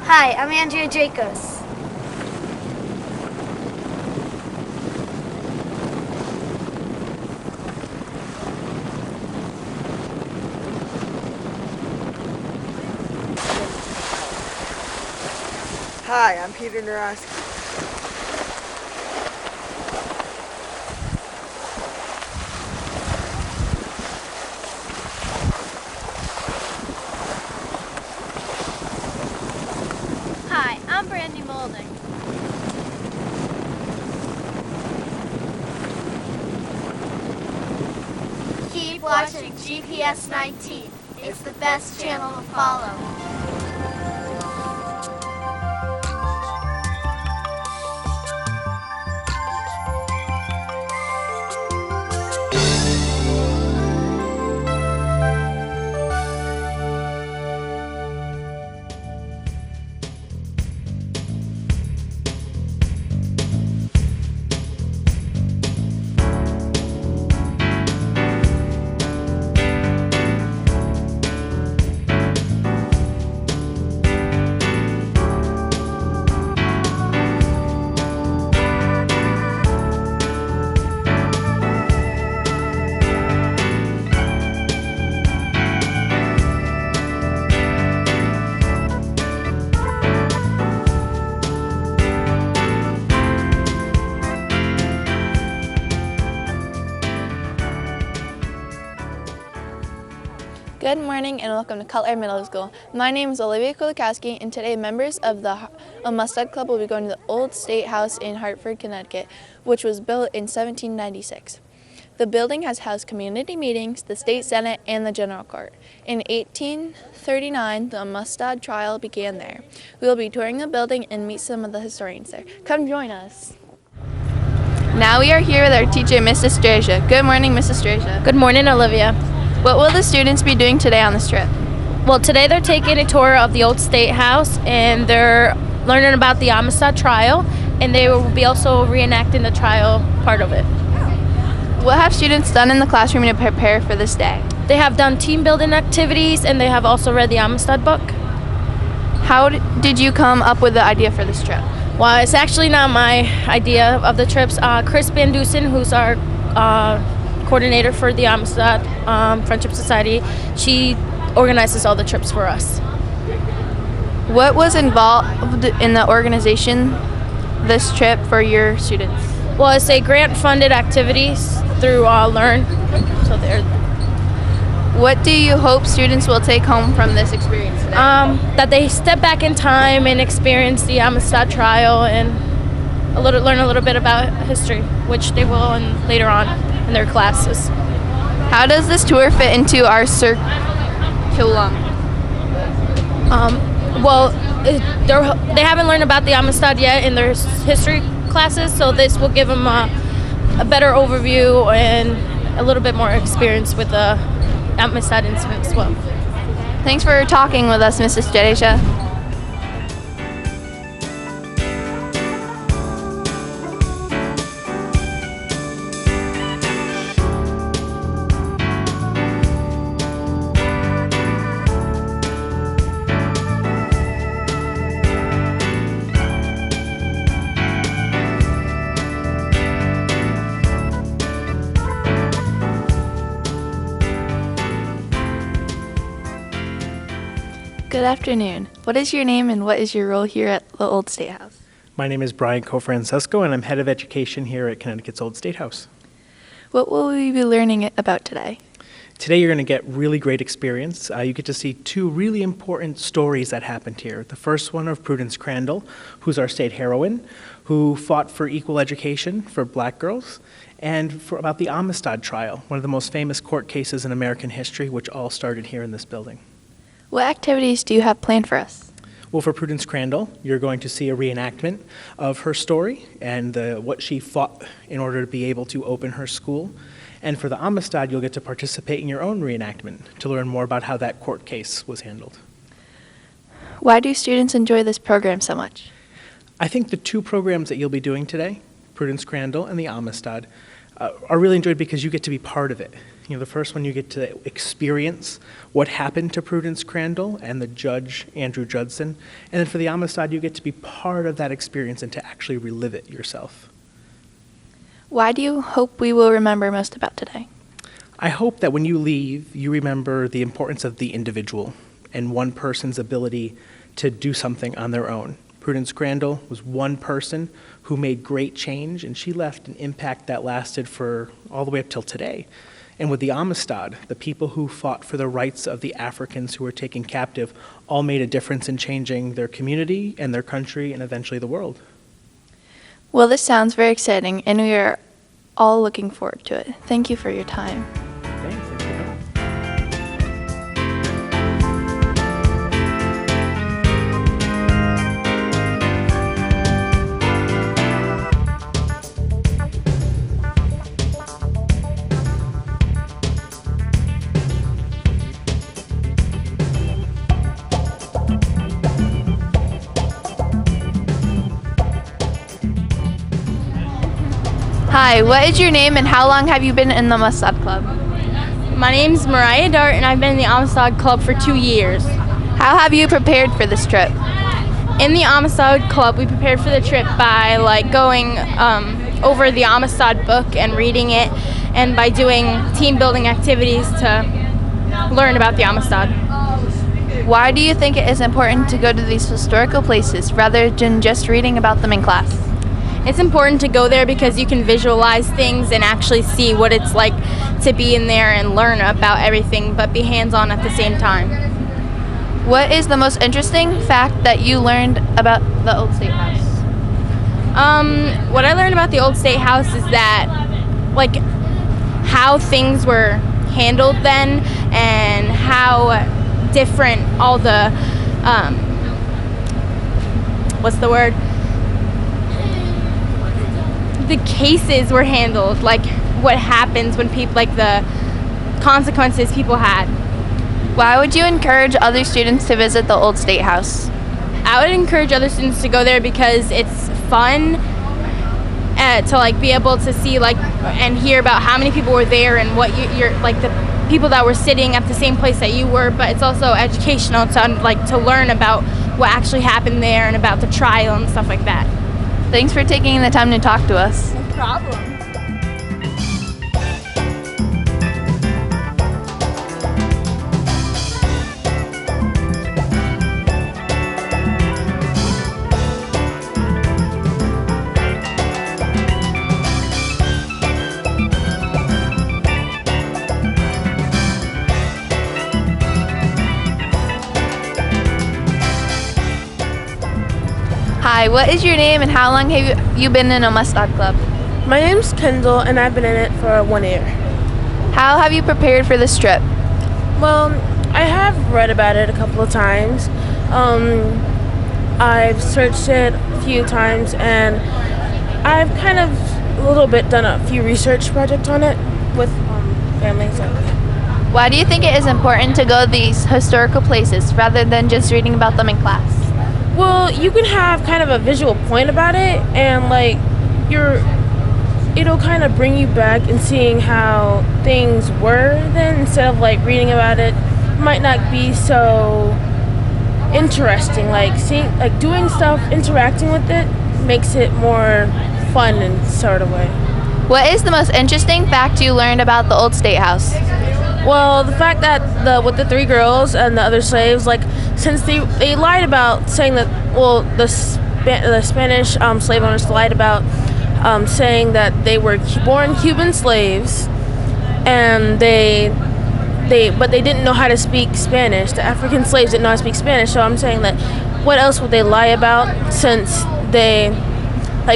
Hi, I'm Andrea Jacobs. Hi, I'm Peter Naraski. Hi, I'm Brandy Molding. Keep watching GPS 19. It's the best channel to follow. Good morning and welcome to Cutler Middle School. My name is Olivia Kulikowski, and today members of the Amistad Club will be going to the Old State House in Hartford, Connecticut, which was built in 1796. The building has housed community meetings, the state senate, and the general court. In 1839, the Amistad trial began there. We will be touring the building and meet some of the historians there. Come join us. Now we are here with our teacher, Mrs. Strasia. Good morning, Mrs. Strasia. Good morning, Olivia. What will the students be doing today on this trip? Well, today they're taking a tour of the Old State House, and they're learning about the Amistad trial, and they will be also reenacting the trial part of it. What have students done in the classroom to prepare for this day? They have done team building activities, and they have also read the Amistad book. How did you come up with the idea for this trip? Well, it's actually not my idea of the trips. Chris Van Dusen, who's our coordinator for the Amistad Friendship Society, she organizes all the trips for us. What was involved in the organization this trip for your students? Well, it's a grant-funded activities through Learn. So they're What do you hope students will take home from this experience today? that they step back in time and experience the Amistad trial and learn a little bit about history, which they will later on in their classes. How does this tour fit into our curriculum? They haven't learned about the Amistad yet in their history classes, so this will give them a better overview and a little bit more experience with the Amistad incident as well. Thanks for talking with us, Mrs. Jadeja. Good afternoon. What is your name and what is your role here at the Old State House? My name is Brian Cofrancesco, and I'm head of education here at Connecticut's Old State House. What will we be learning about today? Today you're going to get really great experience. You get to see two really important stories that happened here. The first one of Prudence Crandall, who's our state heroine, who fought for equal education for black girls, and about the Amistad trial, one of the most famous court cases in American history, which all started here in this building. What activities do you have planned for us? Well, for Prudence Crandall, you're going to see a reenactment of her story and what she fought in order to be able to open her school. And for the Amistad, you'll get to participate in your own reenactment to learn more about how that court case was handled. Why do students enjoy this program so much? I think the two programs that you'll be doing today, Prudence Crandall and the Amistad, are really enjoyed because you get to be part of it. The first one, you get to experience what happened to Prudence Crandall and the judge, Andrew Judson. And then for the Amistad, you get to be part of that experience and to actually relive it yourself. Why do you hope we will remember most about today? I hope that when you leave, you remember the importance of the individual and one person's ability to do something on their own. Prudence Crandall was one person who made great change, and she left an impact that lasted for all the way up till today. And with the Amistad, the people who fought for the rights of the Africans who were taken captive all made a difference in changing their community and their country and eventually the world. Well, this sounds very exciting, and we are all looking forward to it. Thank you for your time. Thanks. Hi, what is your name and how long have you been in the Amistad Club? My name's Mariah Dart, and I've been in the Amistad Club for 2 years. How have you prepared for this trip? In the Amistad Club, we prepared for the trip by going over the Amistad book and reading it, and by doing team building activities to learn about the Amistad. Why do you think it is important to go to these historical places rather than just reading about them in class? It's important to go there because you can visualize things and actually see what it's like to be in there and learn about everything, but be hands-on at the same time. What is the most interesting fact that you learned about the Old State House? What I learned about the Old State House is that, how things were handled then and how different all the, the cases were handled, what happens when people, the consequences people had. Why would you encourage other students to visit the Old State House? I would encourage other students to go there because it's fun to be able to see and hear about how many people were there and what you're the people that were sitting at the same place that you were, but it's also educational to learn about what actually happened there and about the trial and stuff like that. Thanks for taking the time to talk to us. No problem. Hi, what is your name and how long have you been in a Amistad Club? My name's Kendall, and I've been in it for 1 year. How have you prepared for this trip? Well, I have read about it a couple of times. I've searched it a few times, and I've kind of a little bit done a few research projects on it with family. So. Why do you think it is important to go to these historical places rather than just reading about them in class? Well, you can have kind of a visual point about it, and it'll kind of bring you back and seeing how things were then, instead of reading about it might not be so interesting. Doing stuff, interacting with it makes it more fun in sort of way. What is the most interesting fact you learned about the Old State House? Well, the fact that with the 3 girls and the other slaves, since they lied about saying that, the Spanish slave owners lied about saying that they were born Cuban slaves, and but they didn't know how to speak Spanish. The African slaves didn't know how to speak Spanish, so I'm saying that what else would they lie about, since they,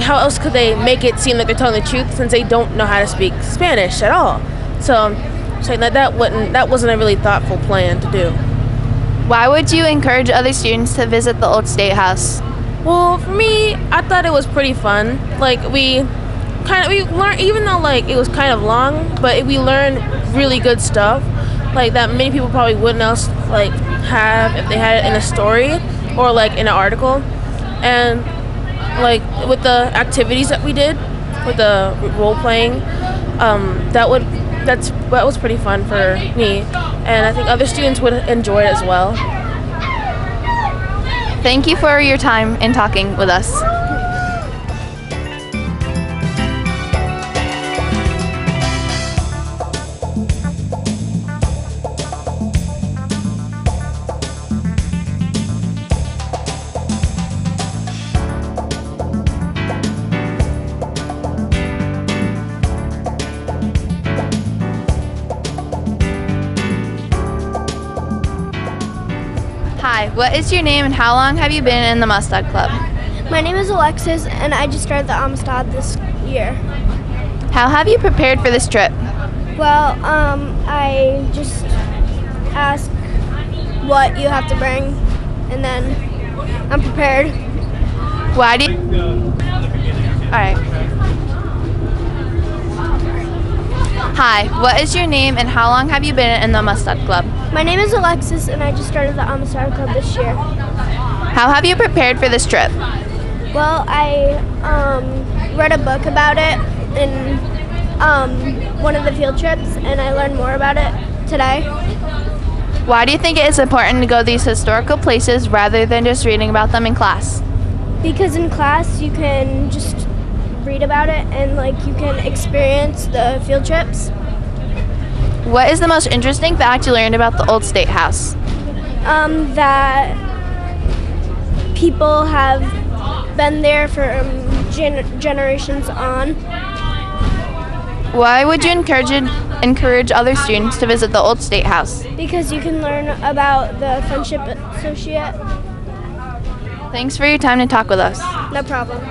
how else could they make it seem like they're telling the truth since they don't know how to speak Spanish at all? So saying that wasn't a really thoughtful plan to do. Why would you encourage other students to visit the Old State House? Well, for me, I thought it was pretty fun. We learned, even though it was kind of long, but we learned really good stuff that many people probably wouldn't else have if they had it in a story or in an article. And with the activities that we did with the role playing, that was pretty fun for me, and I think other students would enjoy it as well. Thank you for your time and talking with us. Hi, what is your name and how long have you been in the Amistad Club? My name is Alexis, and I just started the Amistad this year. How have you prepared for this trip? Well, I just ask what you have to bring, and then I'm prepared. Why do you... Alright. Hi, what is your name and how long have you been in the Amistad Club? My name is Alexis, and I just started the Amistad Club this year. How have you prepared for this trip? Well, I read a book about it in one of the field trips, and I learned more about it today. Why do you think it is important to go to these historical places rather than just reading about them in class? Because in class you can just read about it and you can experience the field trips. What is the most interesting fact you learned about the old State House? That people have been there for generations on. Why would you encourage other students to visit the old State House? Because you can learn about the Friendship Associate. Thanks for your time to talk with us. No problem.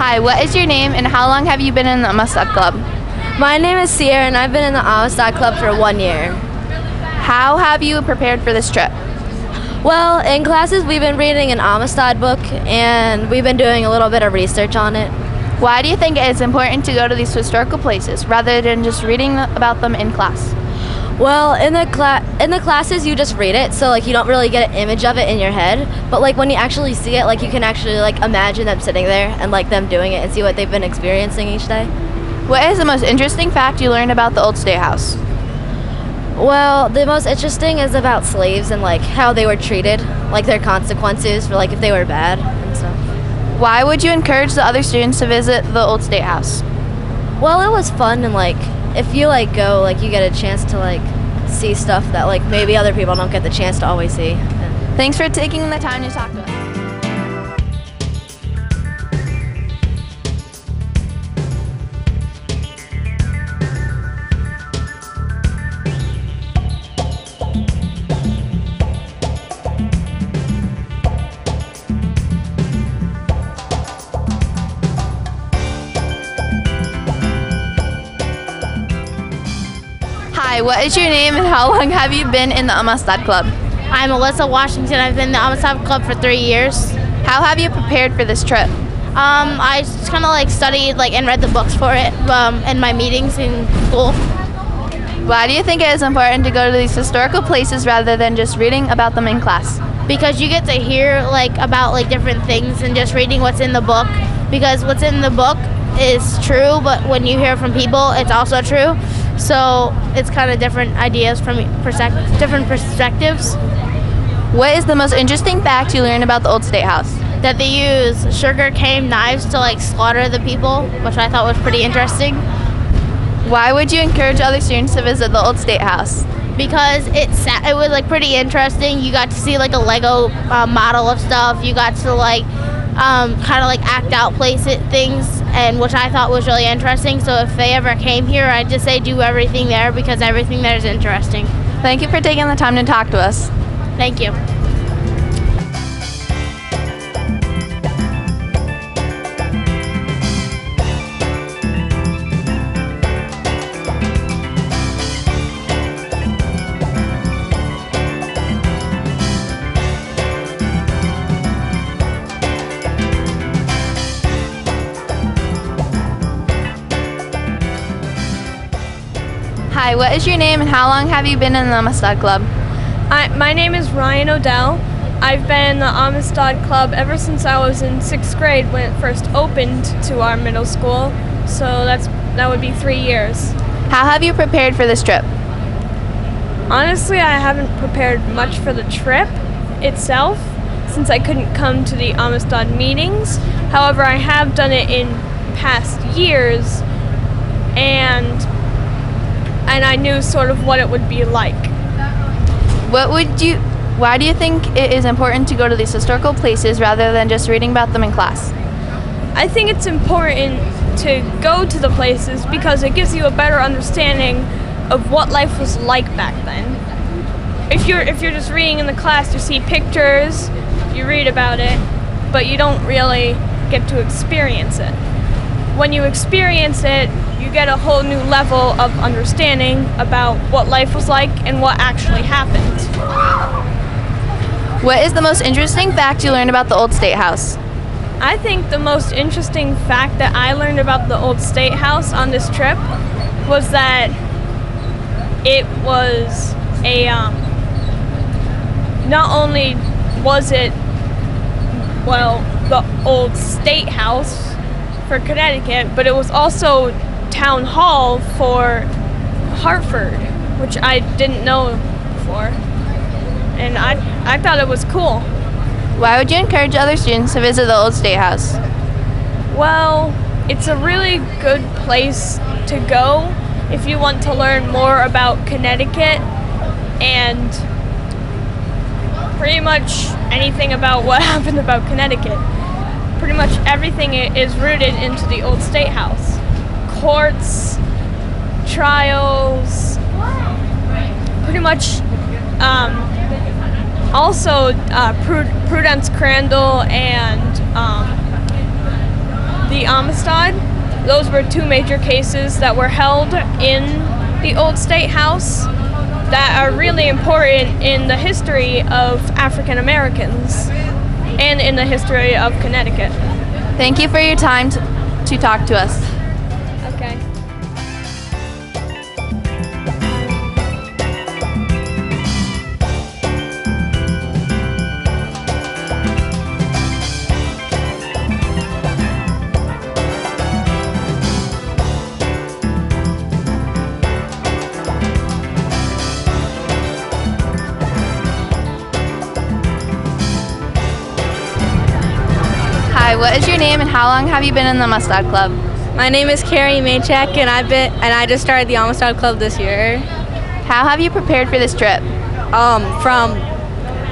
Hi, what is your name and how long have you been in the Amistad Club? My name is Sierra and I've been in the Amistad Club for 1 year. How have you prepared for this trip? Well, in classes we've been reading an Amistad book and we've been doing a little bit of research on it. Why do you think it is important to go to these historical places rather than just reading about them in class? Well, in the classes you just read it, so you don't really get an image of it in your head. But when you actually see it, you can actually imagine them sitting there and them doing it and see what they've been experiencing each day. What is the most interesting fact you learned about the old State House? Well, the most interesting is about slaves and how they were treated, their consequences for if they were bad and stuff. Why would you encourage the other students to visit the old State House? Well, it was fun and if you go, you get a chance to see stuff that maybe other people don't get the chance to always see. Thanks for taking the time to talk to us. Hi, what is your name and how long have you been in the Amistad Club? I'm Alyssa Washington. I've been in the Amistad Club for 3 years. How have you prepared for this trip? I just kind of studied and read the books for it in my meetings in school. Why do you think it is important to go to these historical places rather than just reading about them in class? Because you get to hear about different things and just reading what's in the book. Because what's in the book is true, but when you hear from people, it's also true. So it's kind of different ideas from different perspectives. What is the most interesting fact you learned about the old State House? That they use sugar cane knives to slaughter the people, which I thought was pretty interesting. Why would you encourage other students to visit the old State House? Because it was pretty interesting. You got to see a Lego model of stuff. You got to kind of act out things, and which I thought was really interesting. So if they ever came here, I'd just say do everything there because everything there is interesting. Thank you for taking the time to talk to us. Thank you. Hi, what is your name and how long have you been in the Amistad Club? My name is Ryan Odell. I've been in the Amistad Club ever since I was in 6th grade when it first opened to our middle school. So that would be 3 years. How have you prepared for this trip? Honestly, I haven't prepared much for the trip itself since I couldn't come to the Amistad meetings. However, I have done it in past years and I knew sort of what it would be like. Why do you think it is important to go to these historical places rather than just reading about them in class? I think it's important to go to the places because it gives you a better understanding of what life was like back then. If you're just reading in the class, you see pictures, you read about it, but you don't really get to experience it. When you experience it, you get a whole new level of understanding about what life was like and what actually happened. What is the most interesting fact you learned about the old State House? I think the most interesting fact that I learned about the old State House on this trip was that it was not only was it, the old State House for Connecticut, but it was also town hall for Hartford, which I didn't know before. And I thought it was cool. Why would you encourage other students to visit the old State House? Well, it's a really good place to go if you want to learn more about Connecticut and pretty much anything about what happened about Connecticut. Pretty much everything is rooted into the old State House. Courts, trials, pretty much also Prudence Crandall and the Amistad. Those were two major cases that were held in the old State House that are really important in the history of African Americans and in the history of Connecticut. Thank you for your time to talk to us. Okay. Hi, what is your name and how long have you been in the Amistad Club? My name is Carrie Maychek, and I just started the Amistad Club this year. How have you prepared for this trip? From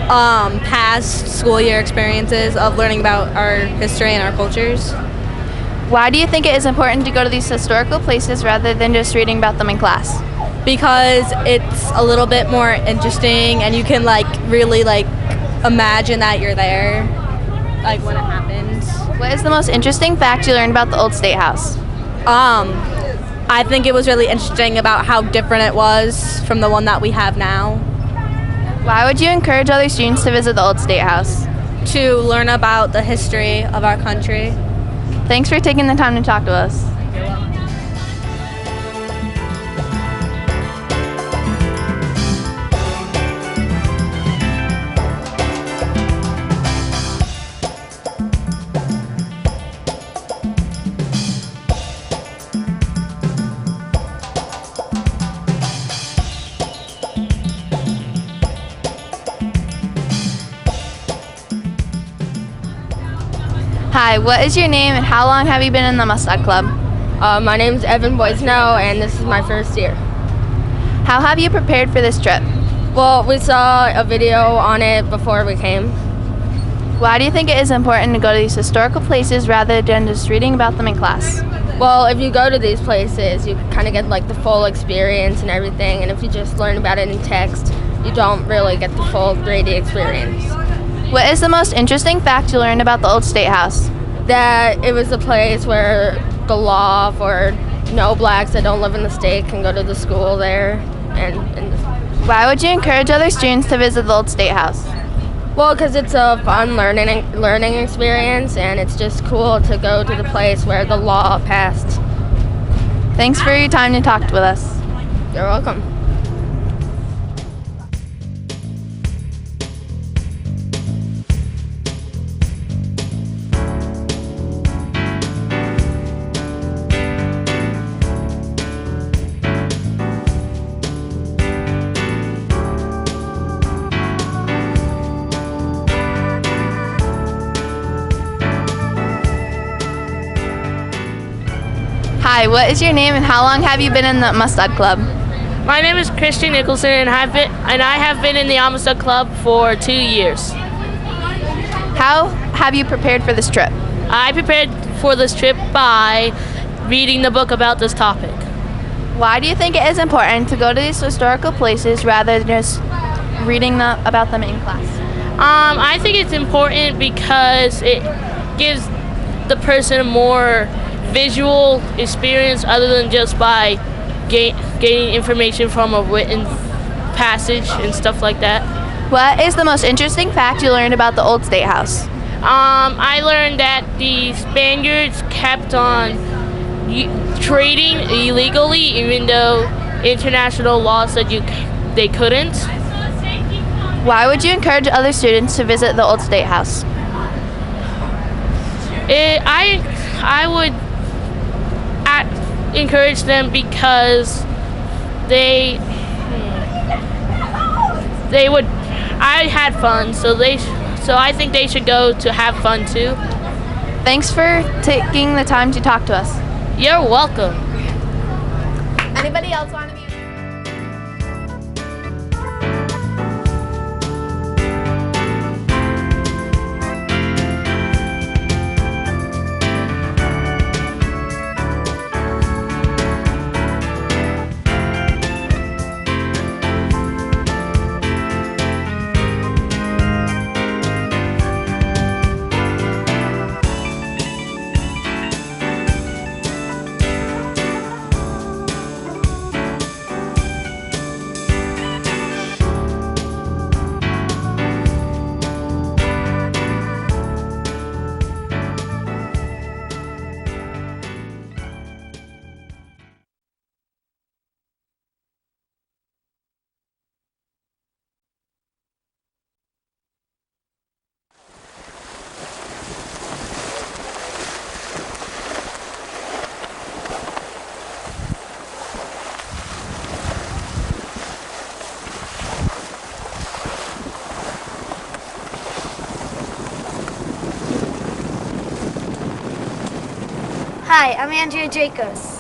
past school year experiences of learning about our history and our cultures. Why do you think it is important to go to these historical places rather than just reading about them in class? Because it's a little bit more interesting, and you can really imagine that you're there, when it happens. What is the most interesting fact you learned about the old State House? I think it was really interesting about how different it was from the one that we have now. Why would you encourage other students to visit the old State House? To learn about the history of our country. Thanks for taking the time to talk to us. You're welcome. Hi, what is your name and how long have you been in the Amistad Club? My name is Evan Boisnow, and this is my first year. How have you prepared for this trip? Well, we saw a video on it before we came. Why do you think it is important to go to these historical places rather than just reading about them in class? Well, if you go to these places, you kind of get the full experience and everything, and if you just learn about it in text, you don't really get the full 3D experience. What is the most interesting fact you learned about the old State House? That it was a place where the law for blacks that don't live in the state can go to the school there. And why would you encourage other students to visit the old State House? Well, because it's a fun learning experience, and it's just cool to go to the place where the law passed. Thanks for your time to talk with us. You're welcome. Hi, what is your name and how long have you been in the Amistad Club? My name is Christian Nicholson, and I have been in the Amistad Club for 2 years. How have you prepared for this trip? I prepared for this trip by reading the book about this topic. Why do you think it is important to go to these historical places rather than just reading about them in class? I think it's important because it gives the person a more visual experience other than just by gaining information from a written passage and stuff like that. What is the most interesting fact you learned about the old State House? I learned that the Spaniards kept on trading illegally, even though international law said they couldn't. Why would you encourage other students to visit the old State House? I would encourage them because I had fun, so I think they should go to have fun too. Thanks for taking the time to talk to us. You're welcome. Anybody else want to be? Hi, I'm Andrea Jacobs.